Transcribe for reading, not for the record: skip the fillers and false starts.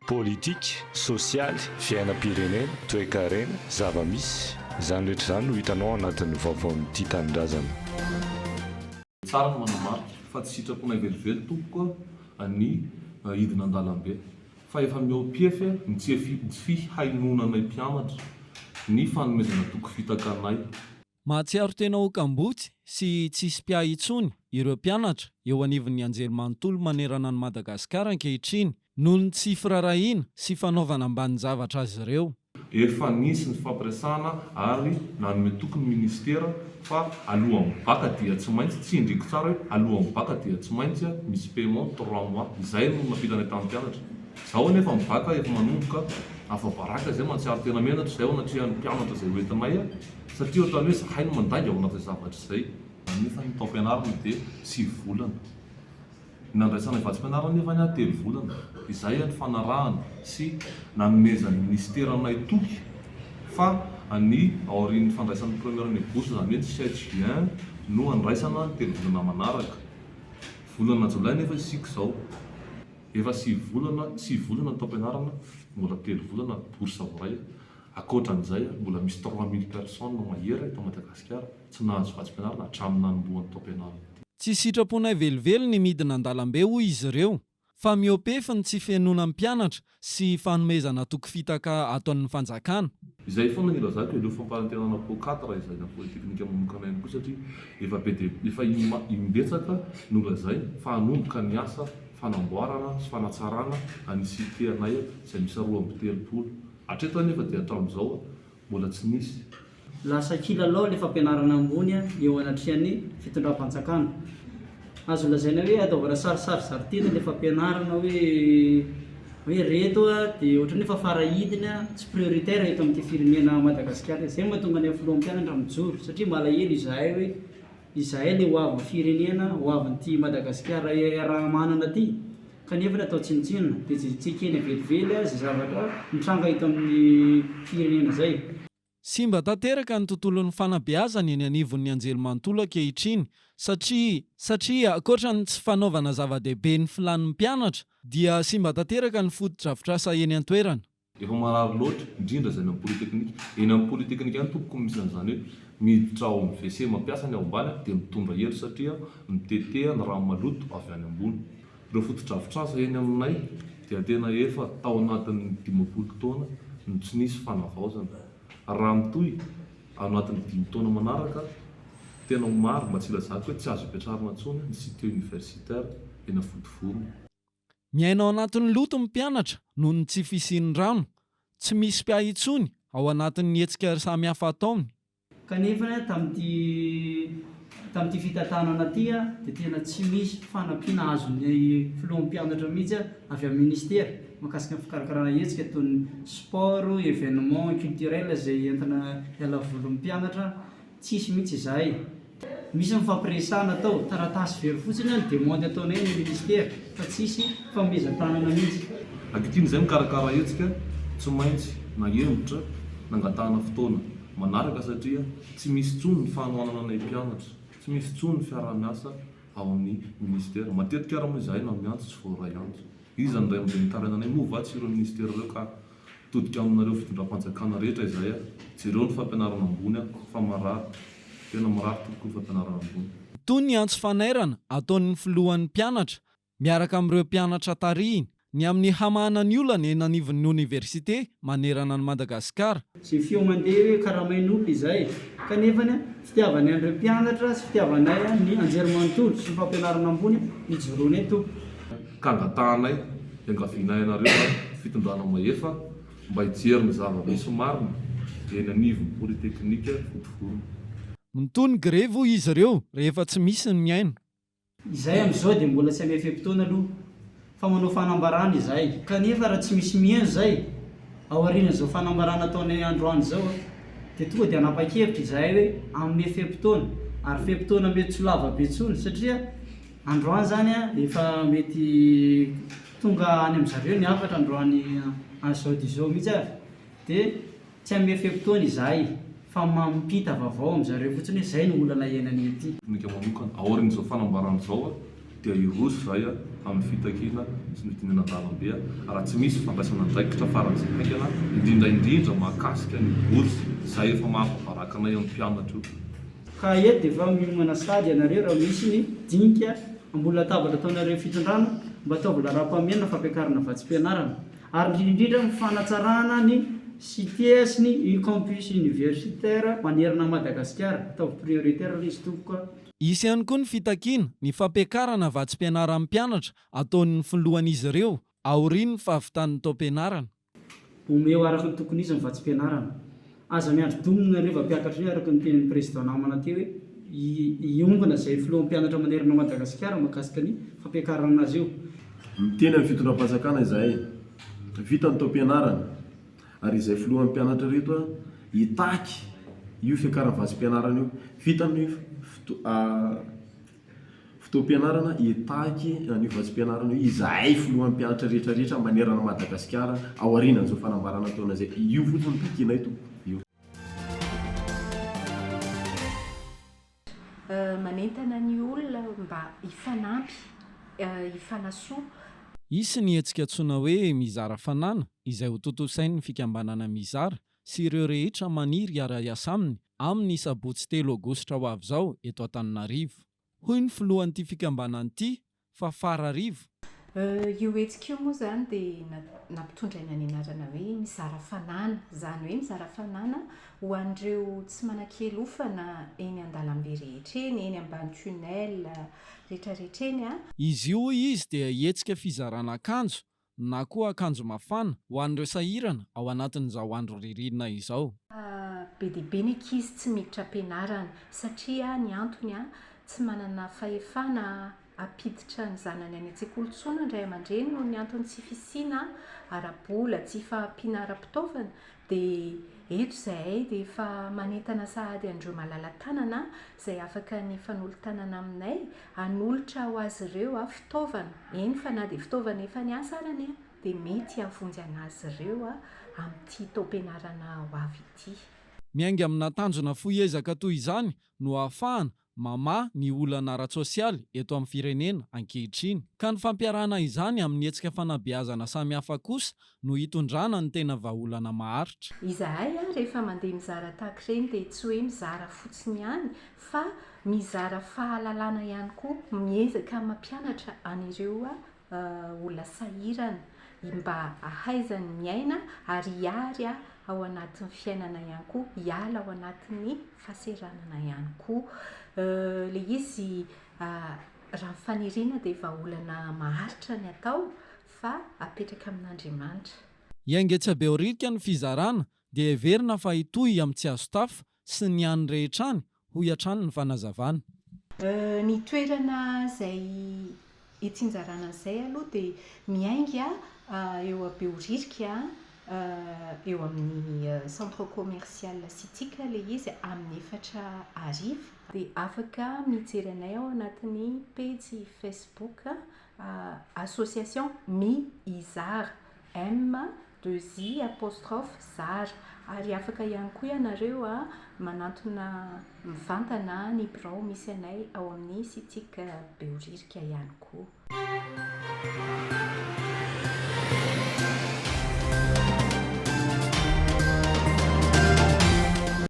politika, sosialy, fiainam-pirenena, toe-karena, zava-misy, izany rehetra izany no hitanao anatin'ny vaovaon'ity tanindrazana. Tsara ny manamarika fa tsy sitraponay velively tompoka ny hidina an-dalambe fa efa miao-piefy ny tsy fihainonanay mpianatra ny fanomezana toko fitakanay. Mahatsiaro tena okambotsy sy tsisy mpiaha intsony ireo mpianatra eo anivon'ny anjerimanontolo manerana ny Madagasikara ankehitriny noho ny tsy firarahiana sy fanaovana ambany zavatra azy ireo. Efa nisy ny fampiresana ary nanome tokony ministera fa alohan'ny baka dia tsy maintsy tsy indriko tsara hoe alohan'ny baka dia tsy maintsy misy paiement 3 mois. Izay no nafitanay tamin'ny mpianatra. Zaho nefa mibaka efa manomboka afa-baraka izay mahatsiaro tena menatra izay ao anatrihan'ny mpianatra izay hoentinay satria ohatrany hoe zahay no mandanga ao anaty zavatra izay. Nefa ny taom-pianarana dia 7 volana. Nandraisana vatsy-pianarana nefa ny 3 volana. Izay ny fanarahana sy nanomezan'ny ministeranay toky fa ny aorian'ny fandraisan'ny premièrny bourse izany hoe 7 juin no andraisana 3 volana manaraka. Volana jolay nefa isika izao. Efa 7 volana ny taom-pianarana, mbola 3 volana bourse voray. Akoatran'izay mbola misy 3000 personnes no mahery eto Madagasikara tsy nahazo vatsy-pianarana hatramin'ny nanomboan'ny taom-pianarana. Tsy sitraponay velively ny midina an-dalambe hoy izy ireo, fa miopefy ny tsy fihainoana mpianatra sy fanomezana toko fitaka ataon'ny fanjakana. Izay foana ny ilazako ireo famparantenana po4 izay na politeknika manokana ihany koa satria efa imbetsaka no lazay fa hanomboka ny asa fanamboarana sy fanatsarana anisite anay izay misy 2 hatreto nefa dia hatramin'izao mbola tsy nisy. Lasa kilalao ilay fampianarana ambony eo anatrihan'ny fitondram-panjakana. Azo lazaina hoe ataovana sarisary tena ilay fampianarana hoe reto dia ohatrany efa farahidina tsy prioritaire eto amin'ity firenena Madagasikara. Izay mahatonga ny filohan'ny mpianatra mijoro satria malahelo izahay hoe izahay ilay hoavin'ny firenena, hoavin'ity Madagasikara raha manana ity. Kanefa atao tsinitsinina dia tsy keny velively izay zavatra mitranga eto amin'ny firenena izay. Simba tanteraka ny tontolon'ny fanabeazana eny anivon'ny anjerimanontolo ankehitriny satria ankoatran'ny tsy fanaovana zava-dehibe ny filan'ny mpianatra dia simba tanteraka ny foto-drafitrasa eny an-toerana. Efa marary loatra indrindra izay amin'ny politeknika. Eny amin'ny politeknika ihany tompoko misy an'izany hoe miditra ao amin'ny WC mampiasa ny ao ambany dia mitondra hery satria miteteha ny rano maloto avy any ambony. Ireo foto-drafitrasa eny aminay dia tena efa tao anatin'ny 20 taona no tsy nisy fanavaozana. Raha mitohy ao anatin'ny 5 taona manaraka tena maro mba tsy ilazako hoe tsy azo ipetrarana intsony ny cité universitaire eny Fotovoro. Miaina ao anatin'ny loto ny mpianatra noho ny tsy fisian'ny rano, tsy misy mpiaha intsony ao anatin'ny hetsika samihafa ataony. Kanefa tamin'ity fitantanana ity dia tena tsy misy fanampiana azon'ny filohan'ny mpianatra mihitsy avy amin'ny ministera mahakasika ny fikarakarana hetsika toy ny sport, événement culturel izay entina hiala volin'ny mpianatra, tsisy mihitsy izahay. Misy mifampiresana atao taratasy very fotsiny ny demande ataonay ny ministera fa tsisy fanomezan-tanana mihitsy. Ankehitriny izay mikarakara hetsika tsy maintsy nahembotra nangatahana fotoana manaraka satria tsy misy intsony ny fanohanana anay mpianatra, tsy misy intsony ny fiarah-miasa ao amin'ny ministera. Matetika raha moa izahay na miantso tsy voaray antso. Izy zany indray amin'izay nitarananay movatsy ireo ministera ireo ka todika aminareo fitondram-panjakana rehetra izahay jereo ny fampianarana ambony fa marary. Tena marary tokoa ny fampianarana ambony. Toy ny antso fanairana ataon'ny filohan'ny mpianatra miaraka amin'ireo mpianatra tarihiny ny amin'ny hamahana ny olana eny anivon'ny oniversite manerana ny Madagasikara. Sy fio mandeha hoe karamain'olona izay kanefa fitiavany an'ireo mpianatra sy fitiavanay ny anjerimanontolo sy fampianarana ambony mijoroana eto. Kangatahanay engavinay anareo fitondrana maefa mba hijery ny zava-misy marina eny anivon'ny politeknika Fotovoro. Mitony grevy hoy izy ireo rehefa tsy misy ny miaina. Izahay amin'izao dia mbola tsy amefem-potoana aloha fa manao fanambarana izahay. Kanefa raha tsy misy mihaino izay aorian'izao fanambarana ataonay androany izao dia tonga dia hanapa-kevitra izahay hoe amin'ny fem-potoana ary fem-potoana mety tsy lava be intsony satria androany zany efa mety tonga any amin'izareo ny afatra androany an'izao d'izao mihitsy dia tsy amefem-potoana izahay fa mampita vaovao amin'izareo fotsiny hoe izay no olana iainany ety. Nika manokana aorian'izao fanambarana izao dia iroso zay amin'ny fitakiana sy nydinana-dalambe raha tsy misy fampiasana andraikitra faran'izay haikana indrindraindrindra mahakasika ny borsy zay efa mahampabarakana eo amin'ny mpianatra io. Ka eto dia efa miomana sady ianareo raha misy ny dinika ambony latabatra ataonareo fitondrana mba ataovana raha-pahamehana fampiakarana vatsim-pianarana ary indrindrindra mifanatsarana ny cité sy ny campus universitaire manerana Madagasikara ataovy prioritaire ilay izy tokoa. Isy ihany koa ny fitakiana ny fampiakarana vatsim-pianaran'ny mpianatra ataon'ny filohan'izy ireo aorian'ny fahavitan'ny taom-pianarana. Omeo araka ny tokony izy ny vatsim-pianarana. Aza miandry domina rehefa mpiakatra io araka ny tenin'ny président namana teo hoe iombona izay filohan'ny mpianatra manerana Madagasikara mahakasika ny fampiakarana azy io. Miteny amin'ny fitondram-panjakana izahay vita ny taom-pianarana ary izay filohan'ny mpianatra reto hitaky io fiakaran'ny vatsim-pianarana io vita ny fotoam-pianarana hitaky ny vatsim-pianarana io izahay filohan'ny mpianatra rehetrarehetra manerana Madagasikara ao aorianan'izao fanambarana taona izay io fotsiny takiana eto io. Manentana ny olona mba hifanampy hifanasoa. Isy ny hetsika antsoina hoe mizara fanana izay ho totosain'ny fikambanana mizara sy ireo rehetra maniry ara-iasa aminy amin'ny sabotsy 3 Aogositra ho avy izao eto Antananarivo. Hoy ny filohan'ity fikambanana ity fa fararivo. Io hetsika io moa zany dia nampitondraina ny anarana hoe mizara fanana, zany hoe mizara fanana ho an'ireo tsy manan-kelofana eny an-dalambe rehetra eny, eny ambany tunnel rehetrarehetra eny. Izy io izy dia hetsika fizarana akanjo na koa akanjo mafana ho an'ireo sahirana ao anatin'izao andro ririnina izao. Be dia be ny ankizy tsy miditra ampianarana satria ny antony tsy manana fahefana apiditra ny zanany any an-tsekoly ny ray aman-dreny noho ny antony tsy fisiana ara-bola, tsy fahampiana ara-pitaovana. Dia eto izahay dia efa manentana sahady andreo malala-tanana izay afaka ny fanolotanana aminay hanolotra ho azy ireo fitaovana. Eny fa na dia fitaovana efa niasa arany dia mety havonjy anazy ireo amin'ity taom-pianarana ho avy ity. Miainga amina tanjona foiezaka toy izany no ahafahana mamaha ny olana ara-tsosialy eto amin'ny firenena ankehitriny. Ka ny fampiarana izany amin'ny hetsika fanabeazana samihafa kosa no hitondrana ny tena vahaolana maharitra. Izahay rehefa mandeha mizara tahaka ireny dia tsy hoe mizara fotsiny ihany fa mizara fahalalana ihany koa, miezaka mampianatra an'ireo olona sahirana mba ahaizany miaina ary hiary ao anatin'ny fiainana ihany koa, hiala ao anatin'ny fahaseranana ihany koa. Ilay izy raha faniriana dia vahaolana maharitra ny atao fa apetraka amin'Andriamanitra. Iainga be aorika ny fizarana dia heverina fa hitohy amin'ny tsy azo tafa sy ny any rehetrany ho hiatrany ny fanazavana. Ny toerana izay hitsinjarana izay aloha dia miainga eo Behoririka eo amin'ny centre commercial Sitika ilay izy amin'ny 4 dia afaka mijery anay ao anatin'ny page Facebook association Mi-Izara M2I''Zara ary afaka ihany koa ianareo manantona mivantana ny birao misy anay ao amin'ny Sitika Behoririka ihany koa.